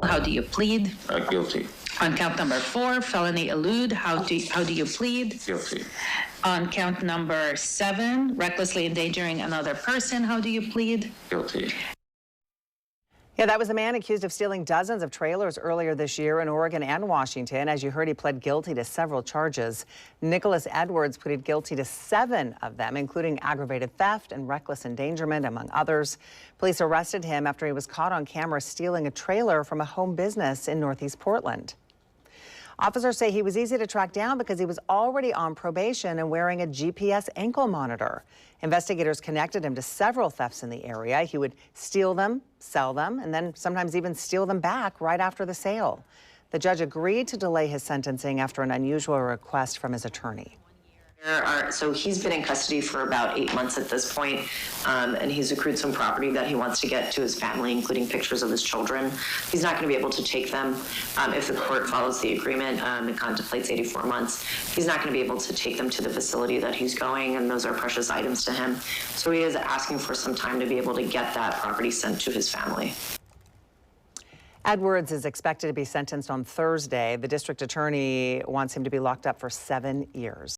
How do you plead? Guilty. On count number 4, felony elude, how do you plead? Guilty. On count number 7, recklessly endangering another person, how do you plead? Guilty. Yeah, that was a man accused of stealing dozens of trailers earlier this year in Oregon and Washington. As you heard, he pled guilty to several charges. Nicholas Edwards pleaded guilty to 7 of them, including aggravated theft and reckless endangerment, among others. Police arrested him after he was caught on camera stealing a trailer from a home business in Northeast Portland. Officers say he was easy to track down because he was already on probation and wearing a GPS ankle monitor. Investigators connected him to several thefts in the area. He would steal them, sell them, and then sometimes even steal them back right after the sale. The judge agreed to delay his sentencing after an unusual request from his attorney. So he's been in custody for about 8 months at this point, and he's accrued some property that he wants to get to his family, including pictures of his children. He's not going to be able to take them if the court follows the agreement and contemplates 84 months. He's not going to be able to take them to the facility that he's going, and those are precious items to him. So he is asking for some time to be able to get that property sent to his family. Edwards is expected to be sentenced on Thursday. The district attorney wants him to be locked up for 7 years.